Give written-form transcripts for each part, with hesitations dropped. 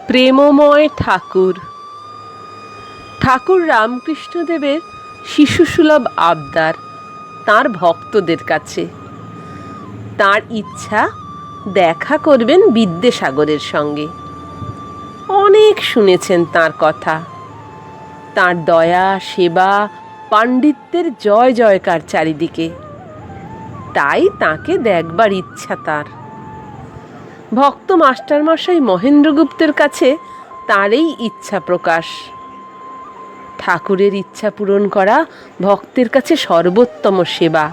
প্রেমময় ঠাকুর। ঠাকুর রামকৃষ্ণদেবের শিশুসুলভ আবদার তাঁর ভক্তদের কাছে। তাঁর ইচ্ছা দেখা করবেন বিদ্যাসাগরের সঙ্গে। অনেক শুনেছেন তাঁর কথা। তাঁর দয়া, সেবা, পাণ্ডিত্যের জয় জয়কার চারিদিকে। তাই তাঁকে দেখবার ইচ্ছা তাঁর। ভক্ত মাস্টারমশাই মহেন্দ্রগুপ্তের কাছে তাঁর এই ইচ্ছা প্রকাশ। ঠাকুরের ইচ্ছা পূরণ করা ভক্তের কাছে সর্বোত্তম সেবা।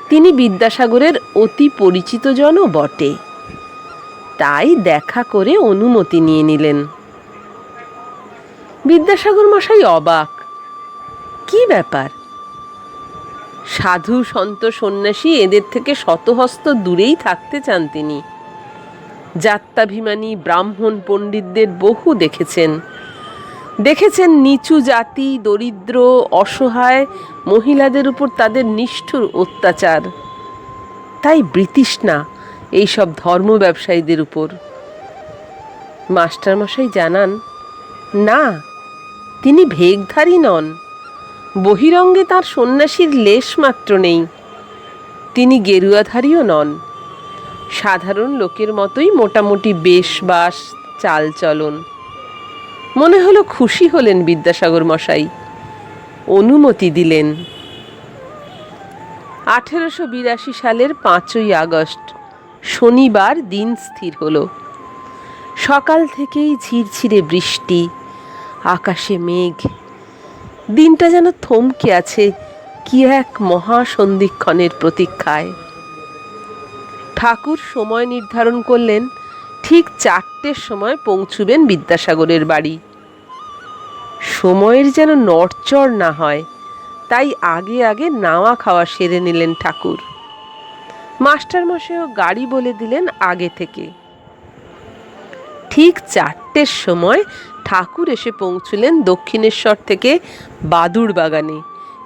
তিনি বিদ্যাসাগরের অতি পরিচিত জনও বটে। তাই দেখা করে অনুমতি নিয়ে নিলেন। বিদ্যাসাগর মশাই অবাক। কি ব্যাপার? সাধু সন্ত সন্ন্যাসী এদের থেকে শতহস্ত দূরেই থাকতে চান তিনি। জাত্যাভিমানী ব্রাহ্মণ পণ্ডিতদের বহু দেখেছেন। দেখেছেন নিচু জাতি, দরিদ্র, অসহায় মহিলাদের উপর তাদের নিষ্ঠুর অত্যাচার। তাই বৃতৃষ্ণা এইসব ধর্ম ব্যবসায়ীদের উপর। মাস্টারমশাই জানান, না, তিনি ভেগধারী নন। বহিরঙ্গে তাঁর সন্ন্যাসীর লেশ মাত্র নেই। তিনি গেরুয়াধারীও নন। সাধারণ লোকের মতোই মোটামুটি বেশবাস, চালচলন। মনে হলো খুশি হলেন বিদ্যাসাগর মশাই। অনুমতি দিলেন। 1882 সালের 5ই আগস্ট শনিবার দিন স্থির হলো। সকাল থেকেই ঝিরঝিরে বৃষ্টি, আকাশে মেঘ। দিনটা যেন থমকে আছে কি এক মহাসন্ধিক্ষণের প্রতীক্ষায়। ঠাকুর সময় নির্ধারণ করলেন, ঠিক 4টের সময় পৌঁছবেন বিদ্যাসাগরের বাড়ি। সময়ের যেন নড়চড় না হয়, তাই আগে আগে নাওয়া খাওয়া সেরে নিলেন ঠাকুর। মাস্টারমশাইও গাড়ি বলে দিলেন আগে থেকে। ঠিক 4টের সময় ঠাকুর এসে পৌঁছলেন দক্ষিণেশ্বর থেকে বাদুড় বাগানে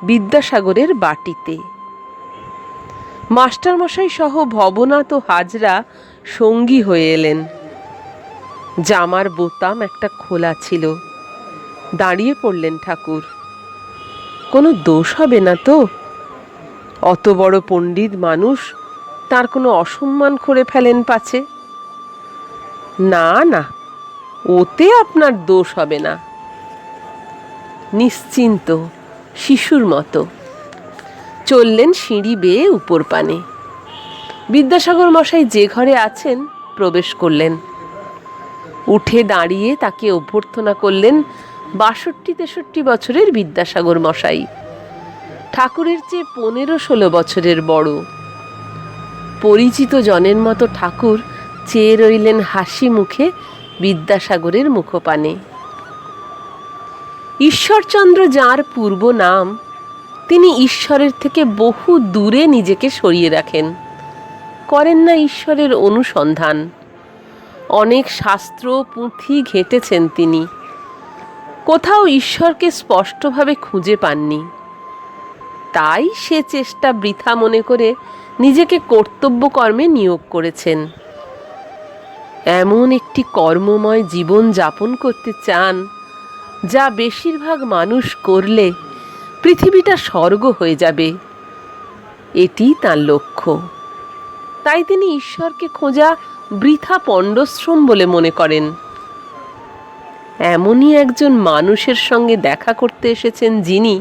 বিদ্যাসাগরের বাটিতে। মাস্টারমশাই সহ ভবনাথ ও হাজরা সঙ্গী হয়ে এলেন। জামার বোতাম একটা খোলা ছিল। দাঁড়িয়ে পড়লেন ঠাকুর। কোনো দোষ হবে না তো? অত বড় পণ্ডিত মানুষ, তার কোনো অসম্মান করে ফেলেন পাছে? না না, ওতে আপনার দোষ হবে না। নিশ্চিন্ত শিশুর মতো চললেন সিঁড়ি বেয়ে উপর পানে। বিদ্যাসাগর মশাই যে ঘরে আছেন প্রবেশ করলেন। উঠে দাঁড়িয়ে তাকে অভ্যর্থনা করলেন 62-63 বছরের বিদ্যাসাগর মশাই। ঠাকুরের চেয়ে 15-16 বছরের বড়। পরিচিত জনের মতো ঠাকুর চেয়ে রইলেন হাসি মুখে বিদ্যাসাগরের মুখপানে। ঈশ্বরচন্দ্র যাঁর পূর্ব নাম, তিনি ঈশ্বরের থেকে বহু দূরে নিজেকে সরিয়ে রাখেন। করেন না ঈশ্বরের অনুসন্ধান। অনেক শাস্ত্র পুঁথি ঘেঁটেছেন তিনি। কোথাও ঈশ্বরকে স্পষ্টভাবে খুঁজে পাননি। তাই সে চেষ্টা বৃথা মনে করে নিজেকে কর্তব্য কর্মে নিয়োগ করেছেন। এমন একটি কর্মময় জীবন যাপন করতে চান, যা বেশিরভাগ মানুষ করলে পৃথিবীটা স্বর্গ হয়ে যাবে। এটি তাঁর লক্ষ্য। তাই তিনি ঈশ্বরকে খোঁজা বৃথা পণ্ডশ্রম বলে মনে করেন। এমনই একজন মানুষের সঙ্গে দেখা করতে এসেছেন যিনি,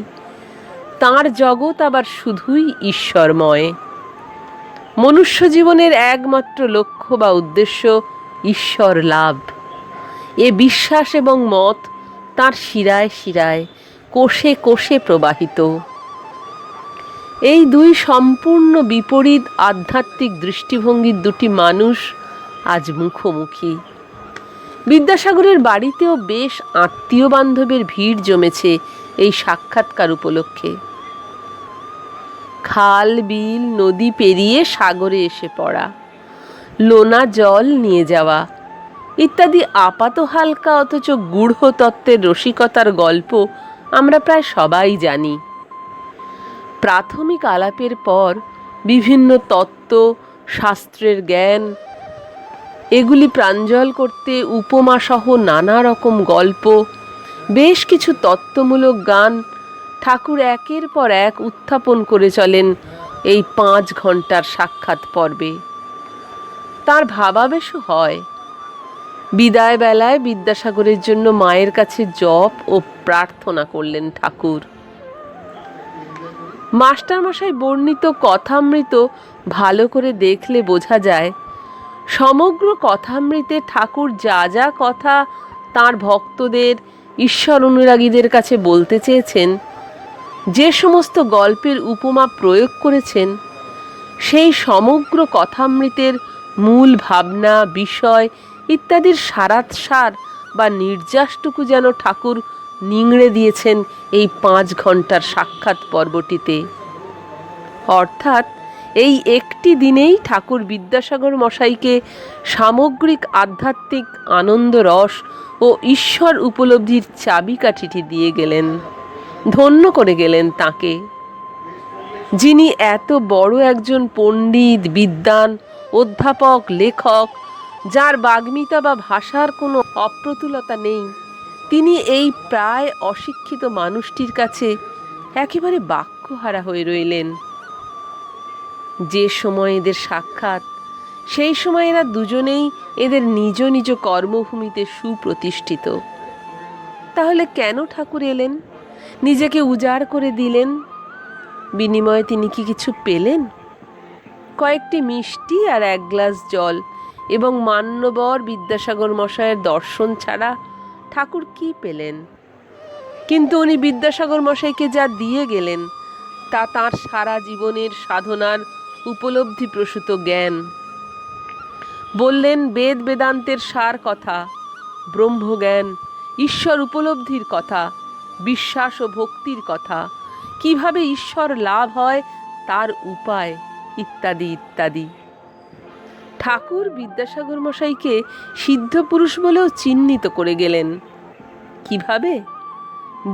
তাঁর জগৎ আবার শুধুই ঈশ্বরময়। মনুষ্য জীবনের একমাত্র লক্ষ্য বা উদ্দেশ্য ঈশ্বর লাভ। এ বিশ্বাস এবং মত তাঁর শিরায় শিরায়, কোষে কোষে প্রবাহিত। এই দুই সম্পূর্ণ বিপরীত আধ্যাত্মিক দৃষ্টিভঙ্গির দুটি মানুষ আজ মুখোমুখি। বিদ্যাসাগরের বাড়িতেও বেশ আত্মীয় বান্ধবের ভিড় জমেছে এই সাক্ষাৎকার উপলক্ষে। খাল, বিল, নদী পেরিয়ে সাগরে এসে পড়া, লোনা জল নিয়ে যাওয়া ইত্যাদি আপাত হালকা অথচ গূঢ় তত্ত্বের রসিকতার গল্প আমরা প্রায় সবাই জানি। প্রাথমিক আলাপের পর বিভিন্ন তত্ত্ব, শাস্ত্রের জ্ঞান এগুলি প্রাঞ্জল করতে উপমাসহ নানা রকম গল্প, বেশ কিছু তত্ত্বমূলক গান ঠাকুর একের পর এক উত্থাপন করে চলেন এই 5 ঘন্টার সাক্ষাৎ পর্বে। তার ভাবাবেশও হয়। বিদায় বেলায় বিদ্যাসাগরের জন্য মায়ের কাছে জপ ও প্রার্থনা করলেন ঠাকুর। মাস্টারমশাই বর্ণিত কথামৃত ভালো করে দেখলে বোঝা যায়, সমগ্র কথামৃতে ঠাকুর যা যা কথা তাঁর ভক্তদের, ঈশ্বর অনুরাগীদের কাছে বলতে চেয়েছেন, যে সমস্ত গল্পের উপমা প্রয়োগ করেছেন, সেই সমগ্র কথামৃতের মূল ভাবনা, বিষয় ইত্যাদির সারাৎসার বা নির্যাসটুকু যেন ঠাকুর নিংড়ে দিয়েছেন এই 5 ঘন্টার সাক্ষাৎ পর্বটিতে। অর্থাৎ এই একটি দিনেই ঠাকুর বিদ্যাসাগর মশাইকে সামগ্রিক আধ্যাত্মিক আনন্দ রস ও ঈশ্বর উপলব্ধির চাবিকাঠিটি দিয়ে গেলেন, ধন্য করে গেলেন তাকে, যিনি এত বড় একজন পণ্ডিত, বিদ্বান, অধ্যাপক, লেখক, যার বাগ্মিতা বা ভাষার কোনো অপ্রতুলতা নেই। তিনি এই প্রায় অশিক্ষিত মানুষটির কাছে একেবারে বাক্যহারা হয়ে রইলেন। যে সময় এদের সাক্ষাৎ, সেই সময় এরা দুজনেই এদের নিজ নিজ কর্মভূমিতে সুপ্রতিষ্ঠিত। তাহলে কেন ঠাকুর এলেন, নিজেকে উজাড় করে দিলেন? বিনিময়ে তিনি কি কিছু পেলেন? কয়েকটি মিষ্টি আর 1 গ্লাস জল এবং মান্যবর বিদ্যাসাগর মশাইয়ের দর্শন ছাড়া ঠাকুর কি পেলেন? কিন্তু উনি বিদ্যাসাগর মশাইকে যা দিয়ে গেলেন তা তাঁর সারা জীবনের সাধনার উপলব্ধি প্রসূত জ্ঞান। বললেন বেদ বেদান্তের সার কথা, ব্রহ্মজ্ঞান, ঈশ্বর উপলব্ধির কথা, বিশ্বাস ও ভক্তির কথা, কিভাবে ঈশ্বর লাভ হয় তার উপায়, ইত্যাদি ইত্যাদি। ঠাকুর বিদ্যাসাগর মশাইকে সিদ্ধ পুরুষ বলেও চিহ্নিত করে গেলেন। কিভাবে?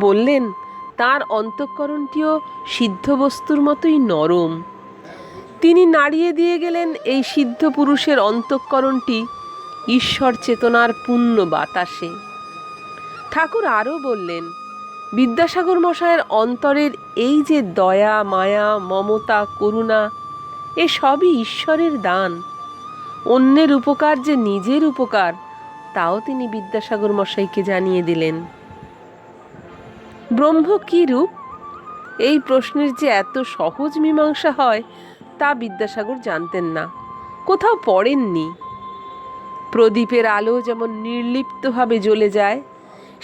বললেন তার অন্তঃকরণটিও সিদ্ধ বস্তুর মতোই নরম। তিনি নাড়িয়ে দিয়ে গেলেন এই সিদ্ধ পুরুষের অন্তঃকরণটি ঈশ্বর চেতনার পূর্ণ বাতাসে। ঠাকুর আরও বললেন, বিদ্যাসাগর মশাইয়ের অন্তরের এই যে দয়া, মায়া, মমতা, করুণা, এ সবই ঈশ্বরের দান। অন্যের উপকার যে নিজের উপকার, তাও তিনি বিদ্যাসাগর মশাইকে জানিয়ে দিলেন। ব্রহ্ম কী রূপ, এই প্রশ্নের যে এত সহজ মীমাংসা হয় তা বিদ্যাসাগর জানতেন না, কোথাও পড়েননি। প্রদীপের আলো যেমন নির্লিপ্তভাবে জ্বলে যায়,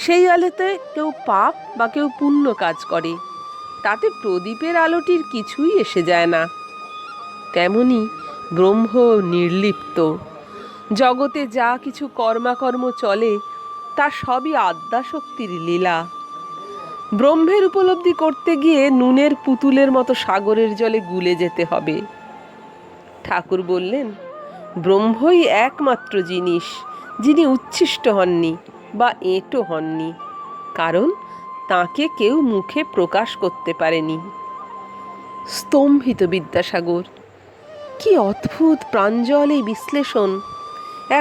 সেই আলোতে কেউ পাপ বা কেউ পুণ্য কাজ করে, তাতে প্রদীপের আলোটির কিছুই এসে যায় না। তেমনি ব্রহ্ম নির্লিপ্ত। জগতে যা কিছু কর্মাকর্ম চলে তা সবই আদ্যাশক্তির লীলা। ব্রহ্মের উপলব্ধি করতে গিয়ে নুনের পুতুলের মতো সাগরের জলে গুলে যেতে হবে। ঠাকুর বললেন, ব্রহ্মই একমাত্র জিনিস যিনি উচ্ছিষ্ট হননি বা এঁটো হননি, কারণ তাকে কেউ মুখে প্রকাশ করতে পারেনি। স্তম্ভিত বিদ্যাসাগর। কি অদ্ভুত প্রাঞ্জল এই বিশ্লেষণ!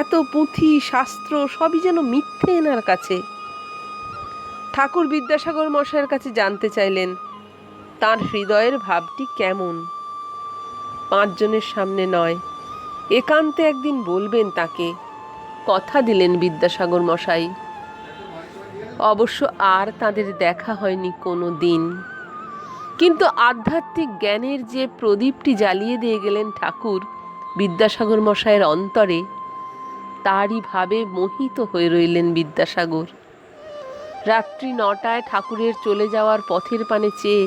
এত পুঁথি, শাস্ত্র সবই যেন মিথ্যে এনার কাছে। ঠাকুর বিদ্যাসাগর মশাইয়ের কাছে জানতে চাইলেন তার হৃদয়ের ভাবটি কেমন। 5 জনের সামনে নয়, একান্তে একদিন বলবেন তাকে, কথা দিলেন বিদ্যাসাগর মশাই। অবশ্য আর তাদের দেখা হয়নি কোনো দিন, কিন্তু আধ্যাত্মিক জ্ঞানের যে প্রদীপটি জ্বালিয়ে দিয়ে গেলেন ঠাকুর বিদ্যাসাগর মশাইয়ের অন্তরে, তারই ভাবে মোহিত হয়ে রইলেন বিদ্যাসাগর। রাত্রি 9টায় ঠাকুরের চলে যাওয়ার পথের পানে চেয়ে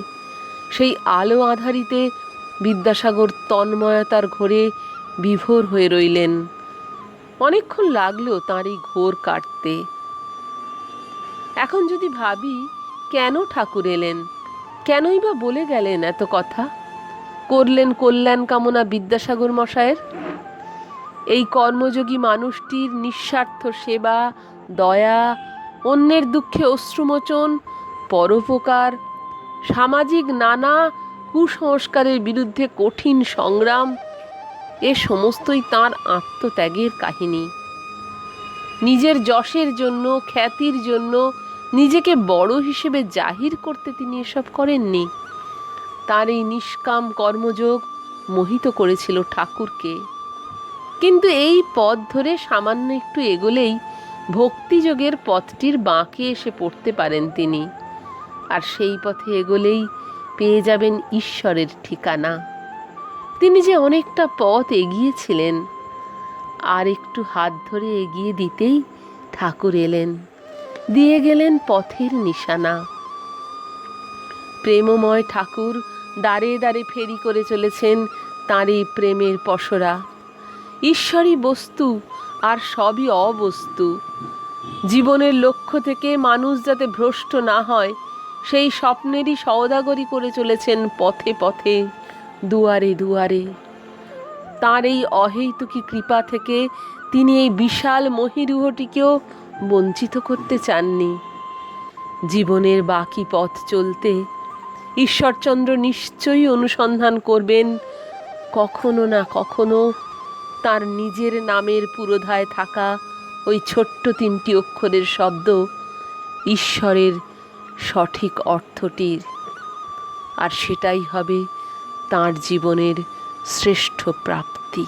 সেই আলো আধারিতে বিদ্যাসাগর তন্ময়তার ঘোরে বিভোর হয়ে রইলেন। অনেকক্ষণ লাগলো তাঁর এই ঘোর কাটতে। এখন যদি ভাবি, কেন ঠাকুর এলেন, কেনই বা বলে গেলেন এত কথা, করলেন কল্যাণ কামনা বিদ্যাসাগর মশায়ের? এই কর্মযোগী মানুষটির নিঃস্বার্থ সেবা, দয়া, অন্যের দুঃখে অশ্রুমোচন, পরোপকার, সামাজিক নানা কুসংস্কারের বিরুদ্ধে কঠিন সংগ্রাম, এ সমস্তই তাঁর আত্মত্যাগের কাহিনী। নিজের যশের জন্য, খ্যাতির জন্য, নিজেকে বড় হিসেবে জাহির করতে তিনি এসব করেননি। তার এই নিষ্কাম কর্মযোগ মোহিত করেছিল ঠাকুরকে। কিন্তু এই পথ ধরে সামান্য একটু এগোলেই ভক্তিযোগের পথটির বাঁকে এসে পড়তে পারেন তিনি। আর সেই পথে এগোলেই পেয়ে যাবেন ঈশ্বরের ঠিকানা। তিনি যে অনেকটা পথ এগিয়েছিলেন, আর একটু হাত ধরে এগিয়ে দিতেই ঠাকুর এলেন, দিয়ে গেলেন পথের নিশানা। প্রেমময় ঠাকুর দ্বারে দ্বারে ফেরি করে চলেছেন তাঁরই প্রেমের পসরা। ঈশ্বরই বস্তু, আর সবই অবস্তু। জীবনের লক্ষ্য থেকে মানুষ যাতে ভ্রষ্ট না হয়, সেই স্বপ্নেরই সওদাগরি করে চলেছেন পথে পথে, দুয়ারে দুয়ারে। তাঁর এই অহেতুকী কৃপা থেকে তিনি এই বিশাল মহীরুহটিকেও বঞ্চিত করতে চাননি। জীবনের বাকি পথ চলতে ঈশ্বরচন্দ্র নিশ্চয়ই অনুসন্ধান করবেন কখনো না কখনো তার নিজের নামের পুরোধায় থাকা ওই ছোট্ট 3টি অক্ষরের শব্দ ঈশ্বরের সঠিক অর্থটির। আর সেটাই হবে তাঁর জীবনের শ্রেষ্ঠ প্রাপ্তি।